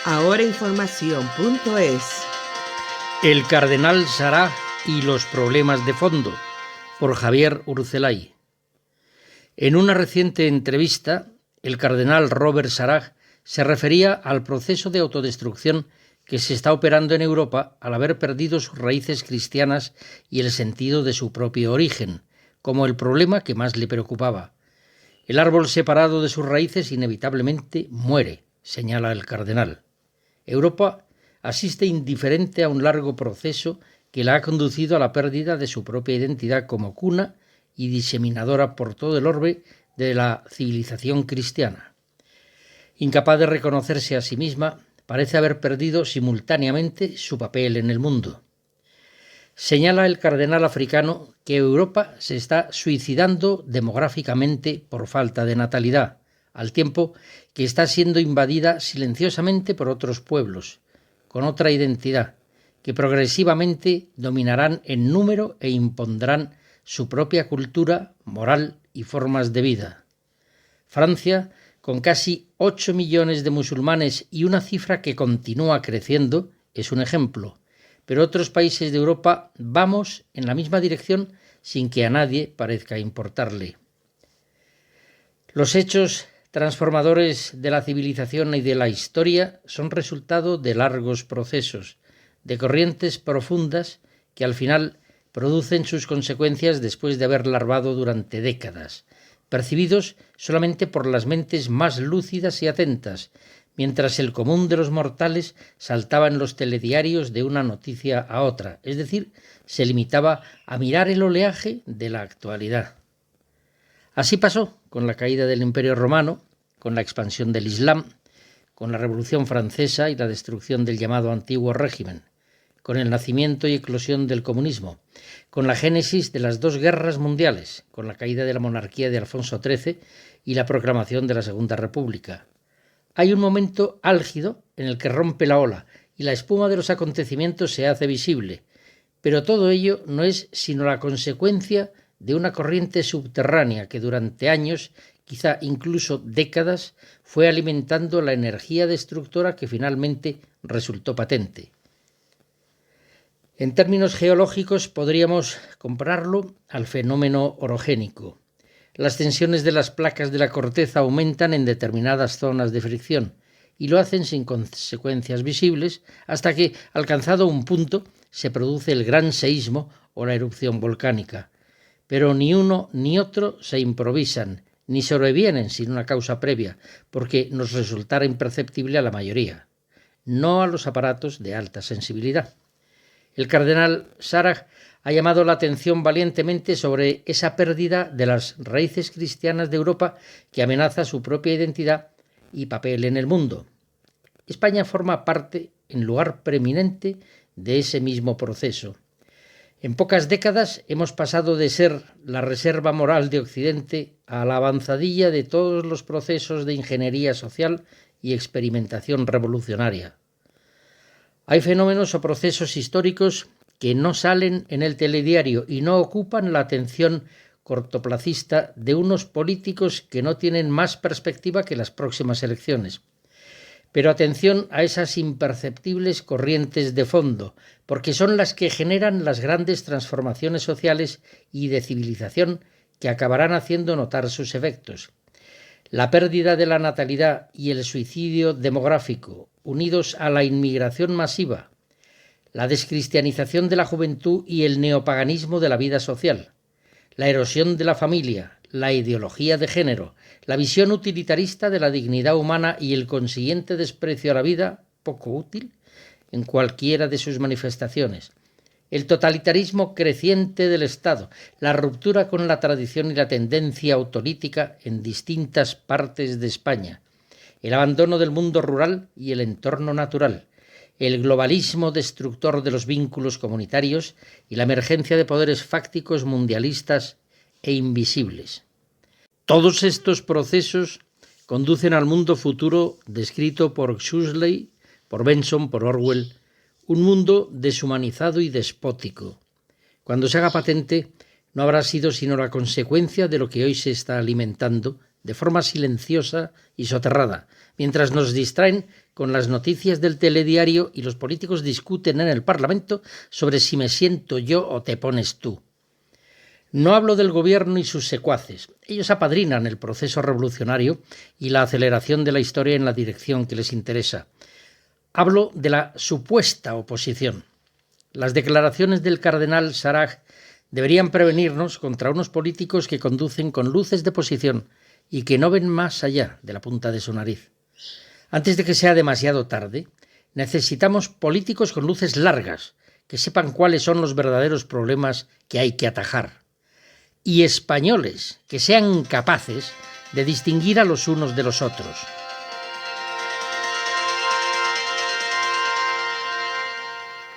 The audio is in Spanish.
Ahorainformación.es. El cardenal Sarah y los problemas de fondo, por Javier Urcelay. En una reciente entrevista, el cardenal Robert Sarah se refería al proceso de autodestrucción que se está operando en Europa al haber perdido sus raíces cristianas y el sentido de su propio origen, como el problema que más le preocupaba. El árbol separado de sus raíces inevitablemente muere, señala el cardenal. Europa asiste indiferente a un largo proceso que la ha conducido a la pérdida de su propia identidad como cuna y diseminadora por todo el orbe de la civilización cristiana. Incapaz de reconocerse a sí misma, parece haber perdido simultáneamente su papel en el mundo. Señala el cardenal africano que Europa se está suicidando demográficamente por falta de natalidad, al tiempo que está siendo invadida silenciosamente por otros pueblos, con otra identidad, que progresivamente dominarán en número e impondrán su propia cultura, moral y formas de vida. Francia, con casi 8 millones de musulmanes y una cifra que continúa creciendo, es un ejemplo, pero otros países de Europa vamos en la misma dirección sin que a nadie parezca importarle. Los hechos transformadores de la civilización y de la historia son resultado de largos procesos, de corrientes profundas que al final producen sus consecuencias después de haber larvado durante décadas, percibidos solamente por las mentes más lúcidas y atentas, mientras el común de los mortales saltaba en los telediarios de una noticia a otra, es decir, se limitaba a mirar el oleaje de la actualidad. Así pasó con la caída del Imperio Romano, con la expansión del Islam, con la Revolución Francesa y la destrucción del llamado Antiguo Régimen, con el nacimiento y eclosión del comunismo, con la génesis de las dos guerras mundiales, con la caída de la monarquía de Alfonso XIII y la proclamación de la Segunda República. Hay un momento álgido en el que rompe la ola y la espuma de los acontecimientos se hace visible, pero todo ello no es sino la consecuencia de una corriente subterránea que durante años, quizá incluso décadas, fue alimentando la energía destructora que finalmente resultó patente. En términos geológicos podríamos compararlo al fenómeno orogénico. Las tensiones de las placas de la corteza aumentan en determinadas zonas de fricción y lo hacen sin consecuencias visibles hasta que, alcanzado un punto, se produce el gran seísmo o la erupción volcánica. Pero ni uno ni otro se improvisan, ni sobrevienen sin una causa previa, porque nos resultara imperceptible a la mayoría, no a los aparatos de alta sensibilidad. El cardenal Sarah ha llamado la atención valientemente sobre esa pérdida de las raíces cristianas de Europa que amenaza su propia identidad y papel en el mundo. España forma parte, en lugar preeminente, de ese mismo proceso. En pocas décadas hemos pasado de ser la reserva moral de Occidente a la avanzadilla de todos los procesos de ingeniería social y experimentación revolucionaria. Hay fenómenos o procesos históricos que no salen en el telediario y no ocupan la atención cortoplacista de unos políticos que no tienen más perspectiva que las próximas elecciones. Pero atención a esas imperceptibles corrientes de fondo, porque son las que generan las grandes transformaciones sociales y de civilización que acabarán haciendo notar sus efectos. La pérdida de la natalidad y el suicidio demográfico, unidos a la inmigración masiva, la descristianización de la juventud y el neopaganismo de la vida social, la erosión de la familia, la ideología de género, la visión utilitarista de la dignidad humana y el consiguiente desprecio a la vida, poco útil, en cualquiera de sus manifestaciones, el totalitarismo creciente del Estado, la ruptura con la tradición y la tendencia autolítica en distintas partes de España, el abandono del mundo rural y el entorno natural, el globalismo destructor de los vínculos comunitarios y la emergencia de poderes fácticos mundialistas e invisibles. Todos estos procesos conducen al mundo futuro descrito por Huxley, por Benson, por Orwell, un mundo deshumanizado y despótico. Cuando se haga patente, no habrá sido sino la consecuencia de lo que hoy se está alimentando de forma silenciosa y soterrada, mientras nos distraen con las noticias del telediario y los políticos discuten en el Parlamento sobre si me siento yo o te pones tú. No hablo del gobierno y sus secuaces. Ellos apadrinan el proceso revolucionario y la aceleración de la historia en la dirección que les interesa. Hablo de la supuesta oposición. Las declaraciones del cardenal Sarag deberían prevenirnos contra unos políticos que conducen con luces de posición y que no ven más allá de la punta de su nariz. Antes de que sea demasiado tarde, necesitamos políticos con luces largas, que sepan cuáles son los verdaderos problemas que hay que atajar. Y españoles que sean capaces de distinguir a los unos de los otros.